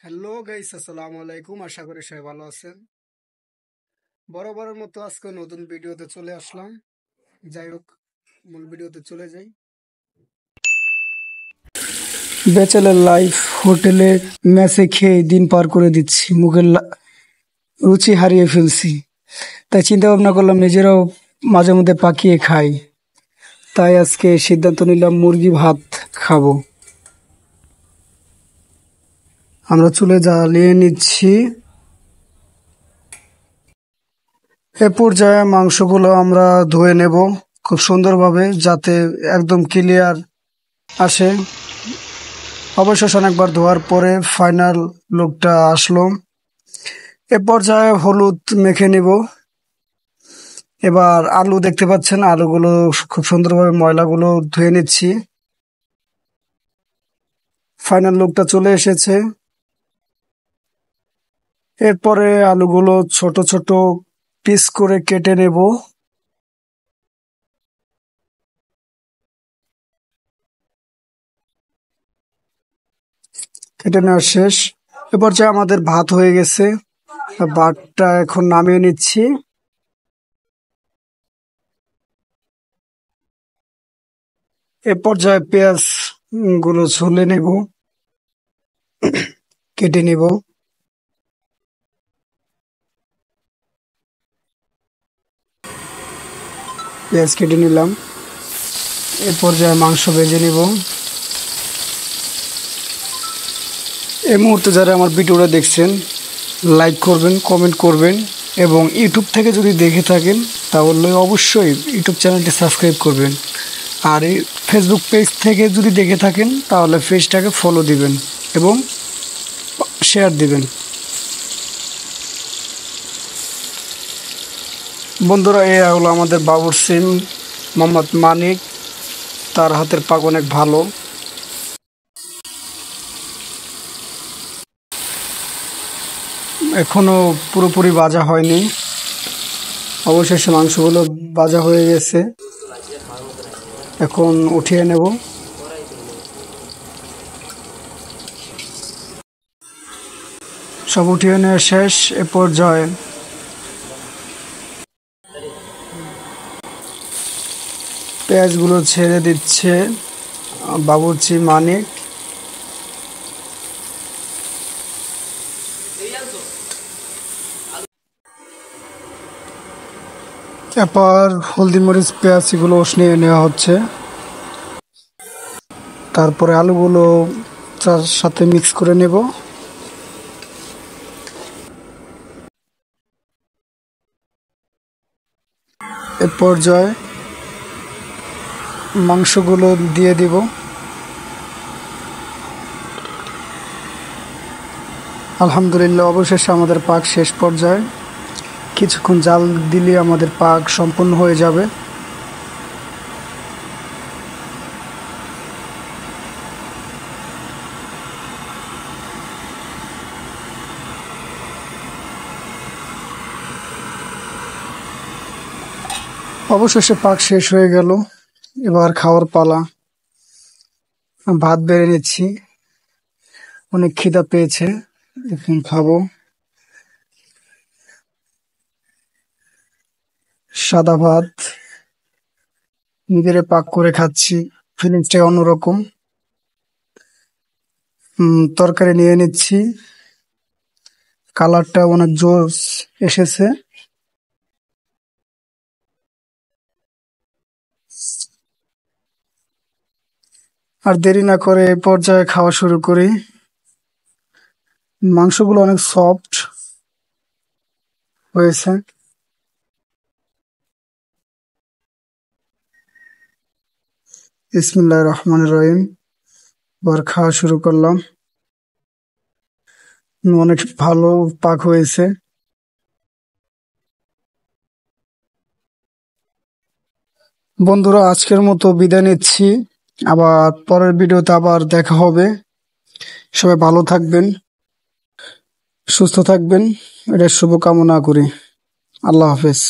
Hello guys, আসসালামু আলাইকুম। আশা করি সবাই ভালো আছেন। বরাবরের মতো আজকে নতুন ভিডিওতে চলে আসলাম। যাই হোক, মূল ভিডিওতে চলে যাই। ব্যাচেলার লাইফ, হোটেলে মেসে খেয়ে দিন পার করে দিচ্ছি, মুখের রুচি হারিয়ে ফেলছি। তাই চিন্তা ভাবনা করলাম নিজেরাও মাঝে মধ্যে পাকিয়ে খাই। তাই আজকে সিদ্ধান্ত নিলাম মুরগি ভাত খাবো। আমরা চুলে জ্বালিয়ে নিচ্ছি। এ পর্যায়ে মাংসগুলো আমরা ধুয়ে নেব খুব সুন্দরভাবে, যাতে একদম ক্লিয়ার আসে। অবশেষে অনেকবার ধোয়ার পরে ফাইনাল লুকটা আসলো। এ পর্যায়ে হলুদ মেখে নেব। এবার আলু দেখতে পাচ্ছেন, আলুগুলো খুব সুন্দরভাবে ময়লাগুলো ধুয়ে নিচ্ছি। ফাইনাল লুকটা চলে এসেছে। এরপরে আলুগুলো ছোট ছোট পিস করে কেটে নেব। কেটে নেওয়া শেষ। এ পর্যায়ে আমাদের ভাত হয়ে গেছে। ভাতটা এখন নামিয়ে নিচ্ছি। এ পর্যায়ে পেঁয়াজ গুলো ছুলে নেব, কেটে নেব। পেঁয়াজ কেটে নিলাম। এ পর্যায়ে মাংস ভেজে নেব। এই মুহূর্তে যারা আমার ভিডিওটা দেখছেন, লাইক করবেন, কমেন্ট করবেন, এবং ইউটিউব থেকে যদি দেখে থাকেন তাহলে অবশ্যই ইউটিউব চ্যানেলটি সাবস্ক্রাইব করবেন। আর এই ফেসবুক পেজ থেকে যদি দেখে থাকেন তাহলে পেজটাকে ফলো দিবেন এবং শেয়ার দিবেন। বন্ধুরা, এ হলো আমাদের বাবুর্চি মোহাম্মদ মানিক। তার হাতের পাক অনেক ভালো। এখনো পুরোপুরি ভাজা হয়নি। অবশেষে মাংসগুলো ভাজা হয়ে গেছে। এখন উঠিয়ে নেব। সব উঠিয়ে নেওয়া শেষ। এ পর্যায়ে পেঁয়াজগুলো ছেড়ে দিচ্ছে বাবুর্চি মানিক। এরপর হলদি মরিচ পেঁয়াজ এগুলো উষ্ণিয়ে নেওয়া হচ্ছে। তারপরে আলুগুলো তার সাথে মিক্স করে নেব। এ পর্যায়ে মাংসগুলো দিয়ে দিব। আলহামদুলিল্লাহ, অবশেষে আমাদের পাক শেষ পর্যায়ে। কিছুক্ষণ জাল দিলে আমাদের পাক সম্পূর্ণ হয়ে যাবে। অবশেষে পাক শেষ হয়ে গেল। এবার খাওয়ার পালা। ভাত বেড়ে নিচ্ছি, অনেক খিদা পেয়েছে, এখন খাবো। সাদা ভাত নিজেরে পাক করে খাচ্ছি, ফিলিংসটাই অন্যরকম। তরকারি নিয়ে নিচ্ছি। কালারটা অনেক জোস এসেছে। আর দেরি না করে এই পর্যায়ে খাওয়া শুরু করি। মাংসগুলো অনেক সফট হয়েছে। বিসমিল্লাহির রহমানির রহিম। এবার খাওয়া শুরু করলাম। অনেক ভালো পাক হয়েছে। বন্ধুরা, আজকের মতো বিদায় নিচ্ছি। আবার পরের ভিডিওতে আবার দেখা হবে। সবাই ভালো থাকবেন, সুস্থ থাকবেন, এটা শুভকামনা করি। আল্লাহ হাফেজ।